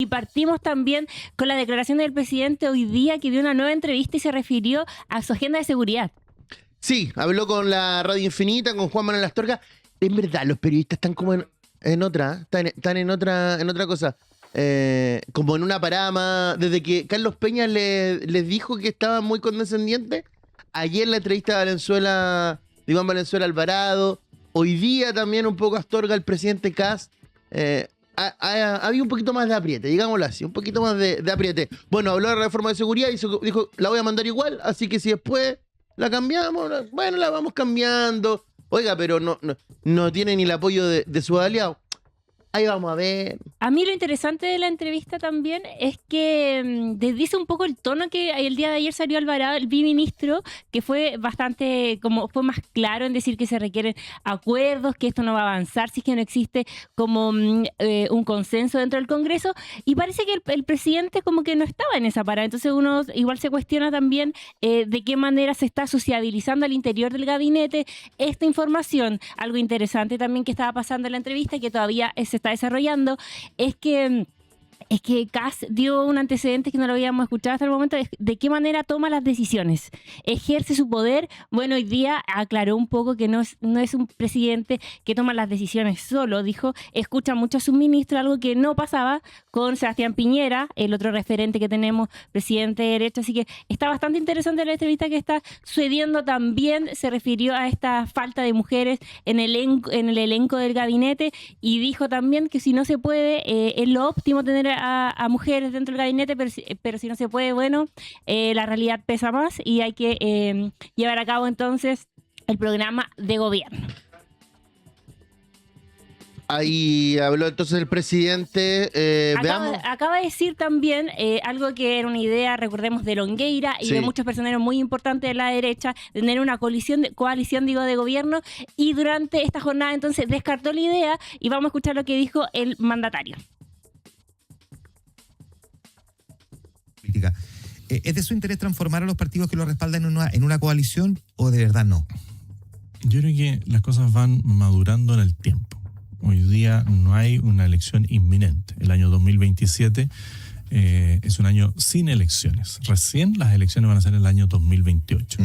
partimos también con la declaración del presidente hoy día, que dio una nueva entrevista y se refirió a su agenda de seguridad. Sí, habló con la Radio Infinita, con Juan Manuel Astorga. En verdad, los periodistas están como en otra, están en otra cosa. Como en una parada más. Desde que Carlos Peña les dijo que estaban muy condescendientes. Ayer la entrevista de Valenzuela, de Iván Valenzuela Alvarado. Hoy día también un poco Astorga, el presidente Kast. Había un poquito más de apriete, digámoslo así, un poquito más de apriete. Bueno, habló de la reforma de seguridad y dijo, la voy a mandar igual, así que si después la cambiamos, bueno, la vamos cambiando. Oiga, pero no tiene ni el apoyo de sus aliados. Ahí vamos a ver. A mí lo interesante de la entrevista también es que dice un poco el tono que el día de ayer salió Alvarado, el biministro, que fue bastante, fue más claro en decir que se requieren acuerdos, que esto no va a avanzar si es que no existe como un consenso dentro del Congreso, y parece que el presidente como que no estaba en esa parada. Entonces uno igual se cuestiona también de qué manera se está sociabilizando al interior del gabinete esta información. Algo interesante también que estaba pasando en la entrevista, que todavía se está desarrollando, es que Kast dio un antecedente que no lo habíamos escuchado hasta el momento, de qué manera toma las decisiones, ejerce su poder. Bueno, hoy día aclaró un poco que no es un presidente que toma las decisiones solo, dijo, escucha mucho a sus ministros, algo que no pasaba con Sebastián Piñera, el otro referente que tenemos, presidente de derecha, así que está bastante interesante la entrevista que está sucediendo. También se refirió a esta falta de mujeres en el elenco del gabinete y dijo también que si no se puede, es lo óptimo tener a mujeres dentro del gabinete, pero si no se puede, bueno, la realidad pesa más y hay que llevar a cabo entonces el programa de gobierno. Ahí habló entonces el presidente. Acaba de decir también algo que era una idea, recordemos, de Longueira y de muchos personeros muy importantes de la derecha, de tener una coalición de gobierno, y durante esta jornada entonces descartó la idea, y vamos a escuchar lo que dijo el mandatario. ¿Es de su interés transformar a los partidos que lo respaldan en una coalición o de verdad no? Yo creo que las cosas van madurando en el tiempo. Hoy día no hay una elección inminente. El año 2027 es un año sin elecciones. Recién las elecciones van a ser el año 2028.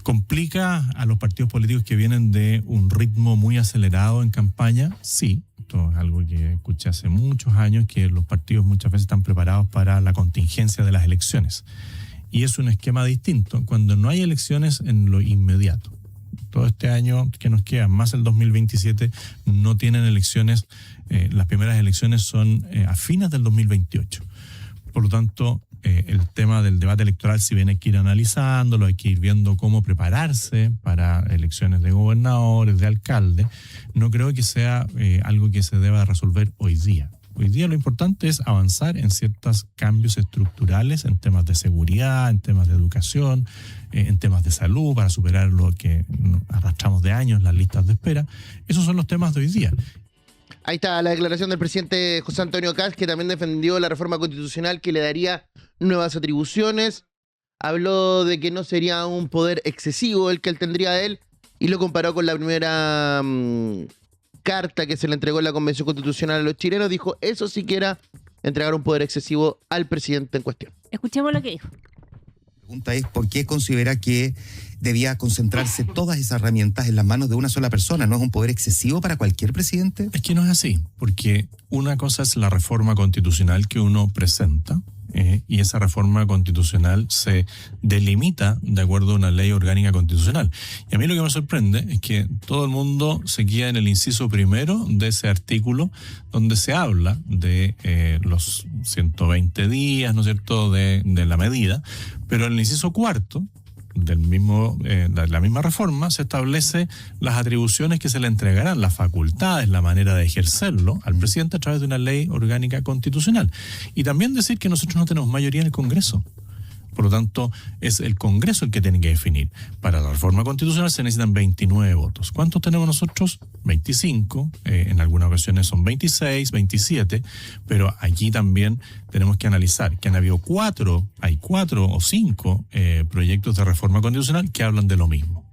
¿Complica a los partidos políticos que vienen de un ritmo muy acelerado en campaña? Sí. Esto es algo que escuché hace muchos años, que los partidos muchas veces están preparados para la contingencia de las elecciones. Y es un esquema distinto cuando no hay elecciones en lo inmediato. Todo este año que nos queda, más el 2027, no tienen elecciones. Las primeras elecciones son a fines del 2028. Por lo tanto, el tema del debate electoral, si bien hay que ir analizándolo, hay que ir viendo cómo prepararse para elecciones de gobernadores, de alcaldes, no creo que sea algo que se deba resolver hoy día. Hoy día lo importante es avanzar en ciertos cambios estructurales en temas de seguridad, en temas de educación, en temas de salud, para superar lo que arrastramos de años, las listas de espera. Esos son los temas de hoy día. Ahí está la declaración del presidente José Antonio Kast, que también defendió la reforma constitucional que le daría nuevas atribuciones. Habló de que no sería un poder excesivo el que él tendría él, y lo comparó con la primera carta que se le entregó en la Convención Constitucional a los chilenos. Dijo, eso sí que era entregar un poder excesivo al presidente en cuestión. Escuchemos lo que dijo. La pregunta es, ¿por qué considera que debía concentrarse todas esas herramientas en las manos de una sola persona? ¿No es un poder excesivo para cualquier presidente? Es que no es así, porque una cosa es la reforma constitucional que uno presenta, y esa reforma constitucional se delimita de acuerdo a una ley orgánica constitucional. Y a mí lo que me sorprende es que todo el mundo se queda en el inciso primero de ese artículo, donde se habla de los 120 días, ¿no es cierto?, de la medida, pero en el inciso cuarto de la misma reforma se establece las atribuciones que se le entregarán, las facultades, la manera de ejercerlo al presidente a través de una ley orgánica constitucional. Y también decir que nosotros no tenemos mayoría en el Congreso. Por lo tanto, es el Congreso el que tiene que definir. Para la reforma constitucional se necesitan 29 votos. ¿Cuántos tenemos nosotros? 25. En algunas ocasiones son 26, 27. Pero aquí también tenemos que analizar que han habido 4 o 5 proyectos de reforma constitucional que hablan de lo mismo.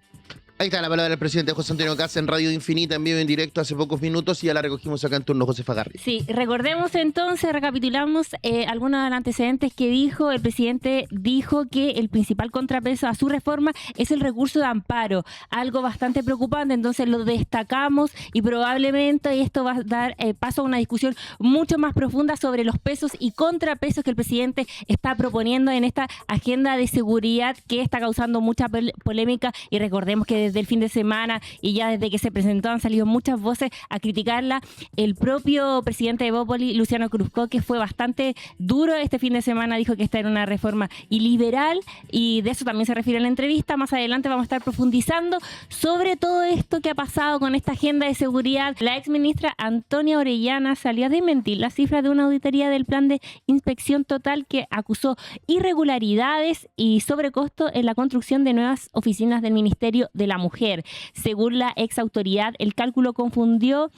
Ahí está la palabra del presidente José Antonio Kast en Radio Infinita, en vivo, en directo, hace pocos minutos, y ya la recogimos acá en turno Josefa Garri. Sí, recordemos entonces, recapitulamos algunos de los antecedentes que dijo. El presidente dijo que el principal contrapeso a su reforma es el recurso de amparo, algo bastante preocupante, entonces lo destacamos y probablemente esto va a dar paso a una discusión mucho más profunda sobre los pesos y contrapesos que el presidente está proponiendo en esta agenda de seguridad que está causando mucha polémica. Y recordemos que desde el fin de semana y ya desde que se presentó han salido muchas voces a criticarla. El propio presidente de Bópoli, Luciano Cruzco, que fue bastante duro este fin de semana, dijo que esta era una reforma iliberal, y de eso también se refiere en la entrevista. Más adelante vamos a estar profundizando sobre todo esto que ha pasado con esta agenda de seguridad. La exministra Antonia Orellana salió a desmentir las cifras de una auditoría del plan de inspección total que acusó irregularidades y sobrecosto en la construcción de nuevas oficinas del Ministerio de la Mujer. Según la ex autoridad, el cálculo confundido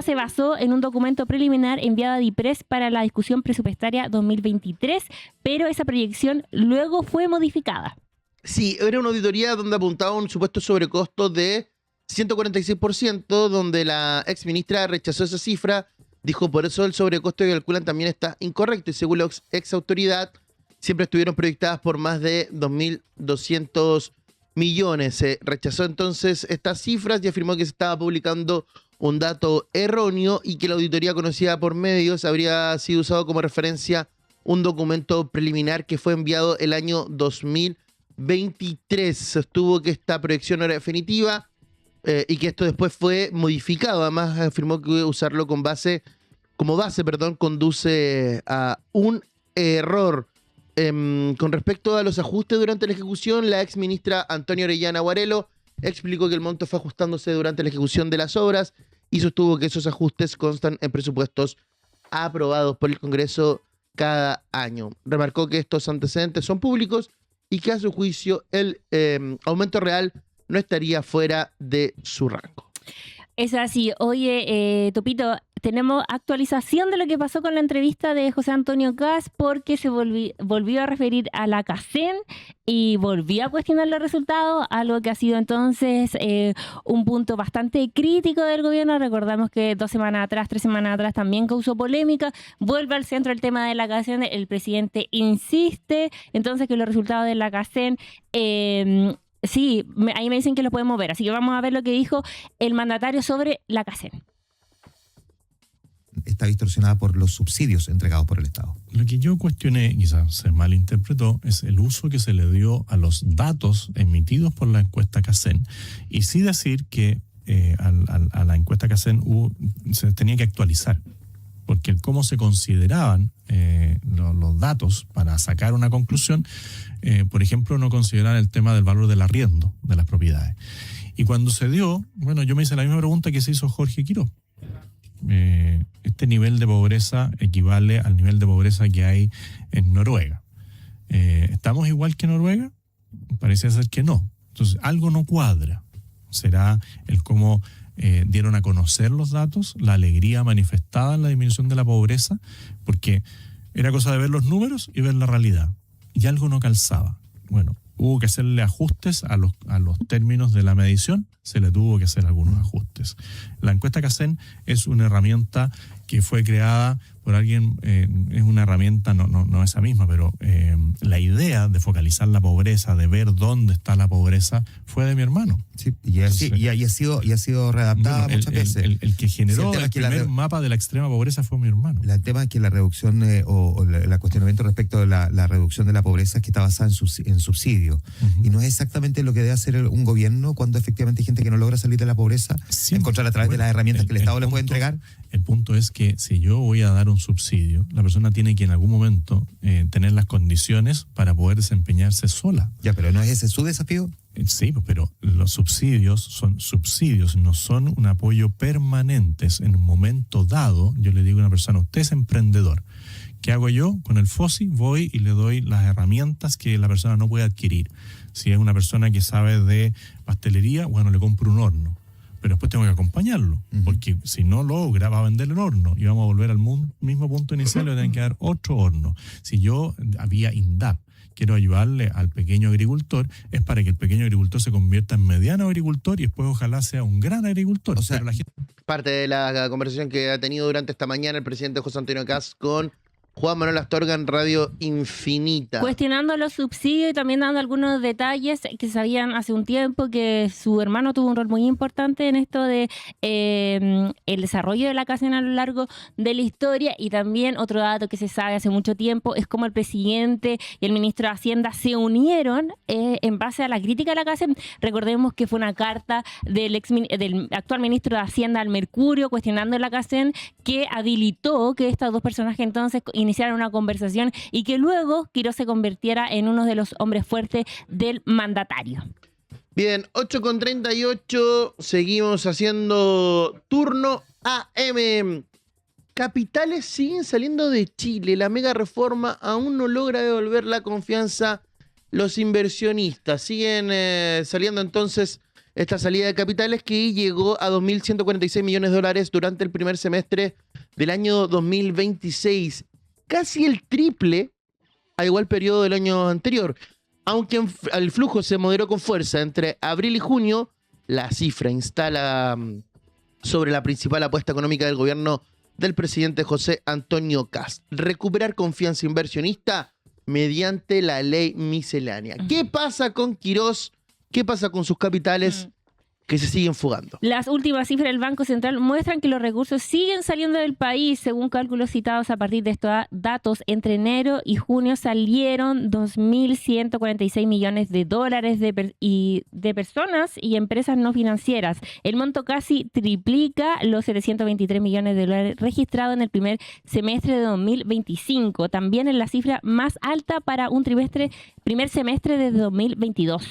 se basó en un documento preliminar enviado a DIPRES para la discusión presupuestaria 2023, pero esa proyección luego fue modificada. Sí, era una auditoría donde apuntaba un supuesto sobrecosto de 146%, donde la ex ministra rechazó esa cifra, dijo por eso el sobrecosto que calculan también está incorrecto, y según la ex autoridad siempre estuvieron proyectadas por más de 2.200 millones. Se rechazó entonces estas cifras y afirmó que se estaba publicando un dato erróneo y que la auditoría conocida por medios habría sido usado como referencia un documento preliminar que fue enviado el año 2023. Sostuvo que esta proyección no era definitiva y que esto después fue modificado. Además afirmó que usarlo como base conduce a un error. Con respecto a los ajustes durante la ejecución, la ex ministra Antonia Orellana Guarelo explicó que el monto fue ajustándose durante la ejecución de las obras y sostuvo que esos ajustes constan en presupuestos aprobados por el Congreso cada año. Remarcó que estos antecedentes son públicos y que a su juicio el aumento real no estaría fuera de su rango. Es así. Oye, Topito, tenemos actualización de lo que pasó con la entrevista de José Antonio Kast, porque se volvió a referir a la CACEN y volvió a cuestionar los resultados, algo que ha sido entonces un punto bastante crítico del gobierno. Recordamos que 3 semanas atrás también causó polémica. Vuelve al centro el tema de la CACEN. El presidente insiste entonces que los resultados de la CACEN sí, ahí me dicen que lo podemos ver, así que vamos a ver lo que dijo el mandatario sobre la CACEN. Está distorsionada por los subsidios entregados por el Estado. Lo que yo cuestioné, quizás se malinterpretó, es el uso que se le dio a los datos emitidos por la encuesta CACEN, y sí decir que a la encuesta CACEN se tenía que actualizar, porque el cómo se consideraban los datos para sacar una conclusión, por ejemplo, no consideraban el tema del valor del arriendo de las propiedades. Y cuando se dio, bueno, yo me hice la misma pregunta que se hizo Jorge Quiroz. Este nivel de pobreza equivale al nivel de pobreza que hay en Noruega. ¿Estamos igual que Noruega? Parece ser que no. Entonces, algo no cuadra. Será el cómo dieron a conocer los datos, la alegría manifestada en la disminución de la pobreza, porque era cosa de ver los números y ver la realidad. Y algo no calzaba. Bueno, hubo que hacerle ajustes a los términos de la medición, se le tuvo que hacer algunos ajustes. La encuesta CACEN es una herramienta que fue creada por alguien, es una herramienta, no esa misma, pero la idea de focalizar la pobreza, de ver dónde está la pobreza, fue de mi hermano. Sí, y ha sido readaptada muchas veces. El que generó el primer mapa de la extrema pobreza fue mi hermano. El tema es que la reducción o el cuestionamiento respecto de la reducción de la pobreza es que está basada en subsidios. Y no es exactamente lo que debe hacer un gobierno cuando efectivamente hay gente que no logra salir de la pobreza, encontrar a través de las herramientas que el Estado le puede entregar. El punto es que si yo voy a dar un subsidio, la persona tiene que en algún momento tener las condiciones para poder desempeñarse sola. Ya, pero ¿no es ese su desafío? Sí, pero los subsidios son subsidios, no son un apoyo permanente. En un momento dado, yo le digo a una persona, usted es emprendedor. ¿Qué hago yo? Con el FOSI voy y le doy las herramientas que la persona no puede adquirir. Si es una persona que sabe de pastelería, bueno, le compro un horno. pero después tengo que acompañarlo, porque si no logra, va a vender el horno y vamos a volver al mismo punto inicial y va a tener que dar otro horno. Si yo, vía INDAP, quiero ayudarle al pequeño agricultor, es para que el pequeño agricultor se convierta en mediano agricultor y después ojalá sea un gran agricultor. O sea, pero la gente... Parte de la conversación que ha tenido durante esta mañana el presidente José Antonio Kast con Juan Manuel Astorga en Radio Infinita. Cuestionando los subsidios y también dando algunos detalles que sabían hace un tiempo que su hermano tuvo un rol muy importante en esto de el desarrollo de la CACEN a lo largo de la historia. Y también otro dato que se sabe hace mucho tiempo es cómo el presidente y el ministro de Hacienda se unieron en base a la crítica a la CACEN. Recordemos que fue una carta del actual ministro de Hacienda al Mercurio cuestionando la CACEN, que habilitó que estas dos personajes entonces iniciaran una conversación y que luego Quirós se convirtiera en uno de los hombres fuertes del mandatario. Bien, 8:38, seguimos haciendo turno AM. Capitales siguen saliendo de Chile. La mega reforma aún no logra devolver la confianza los inversionistas. Siguen saliendo entonces esta salida de capitales que llegó a 2.146 millones de dólares durante el primer semestre del año 2026. Casi el triple a igual periodo del año anterior. Aunque el flujo se moderó con fuerza entre abril y junio, la cifra instala sobre la principal apuesta económica del gobierno del presidente José Antonio Kast: recuperar confianza inversionista mediante la ley miscelánea. ¿Qué pasa con Quirós? ¿Qué pasa con sus capitales que se siguen fugando? Las últimas cifras del Banco Central muestran que los recursos siguen saliendo del país. Según cálculos citados a partir de estos datos, entre enero y junio salieron 2.146 millones de dólares de personas y empresas no financieras. El monto casi triplica los 723 millones de dólares registrados en el primer semestre de 2025. También es la cifra más alta para un primer semestre de 2022.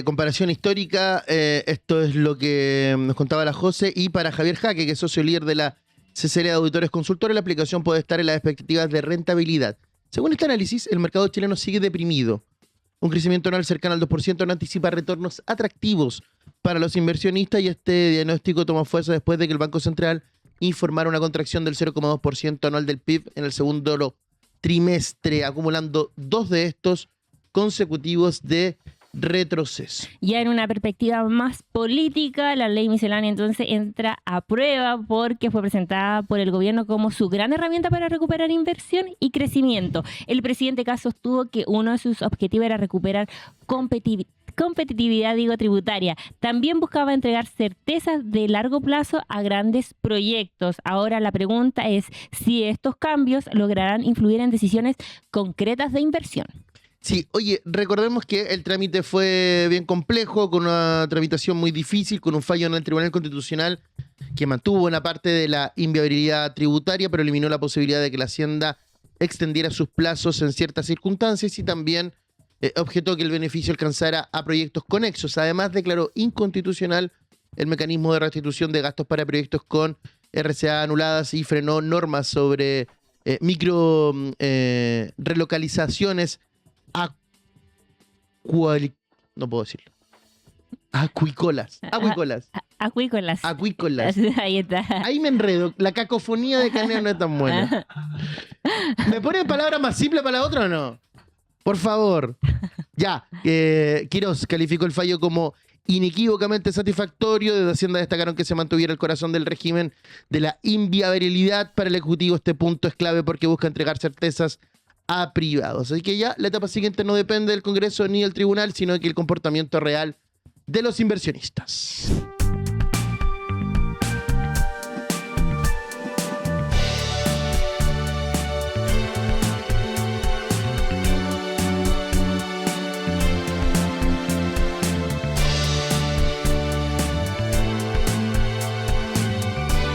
Comparación histórica, esto es lo que nos contaba la José. Y para Javier Jaque, que es socio líder de la CCL de Auditores Consultores, la aplicación puede estar en las expectativas de rentabilidad. Según este análisis, el mercado chileno sigue deprimido. Un crecimiento anual cercano al 2% no anticipa retornos atractivos para los inversionistas, y este diagnóstico toma fuerza después de que el Banco Central informara una contracción del 0,2% anual del PIB en el segundo trimestre, acumulando 2 de estos consecutivos de retroceso. Ya en una perspectiva más política, la ley miscelánea entonces entra a prueba porque fue presentada por el gobierno como su gran herramienta para recuperar inversión y crecimiento. El presidente Kast sostuvo que uno de sus objetivos era recuperar competitividad tributaria. También buscaba entregar certezas de largo plazo a grandes proyectos. Ahora la pregunta es si estos cambios lograrán influir en decisiones concretas de inversión. Sí, oye, recordemos que el trámite fue bien complejo, con una tramitación muy difícil, con un fallo en el Tribunal Constitucional que mantuvo una parte de la inviabilidad tributaria, pero eliminó la posibilidad de que la Hacienda extendiera sus plazos en ciertas circunstancias, y también objetó que el beneficio alcanzara a proyectos conexos. Además, declaró inconstitucional el mecanismo de restitución de gastos para proyectos con RCA anuladas y frenó normas sobre relocalizaciones no puedo decirlo. Acuícolas. Ahí está. Ahí me enredo. La cacofonía de Canea no es tan buena. ¿Me ponen palabras más simples para la otra o no? Por favor. Ya. Quirós calificó el fallo como inequívocamente satisfactorio. Desde Hacienda destacaron que se mantuviera el corazón del régimen de la inviabilidad. Para el Ejecutivo este punto es clave porque busca entregar certezas a privados. Así que ya la etapa siguiente no depende del Congreso ni del Tribunal, sino que el comportamiento real de los inversionistas.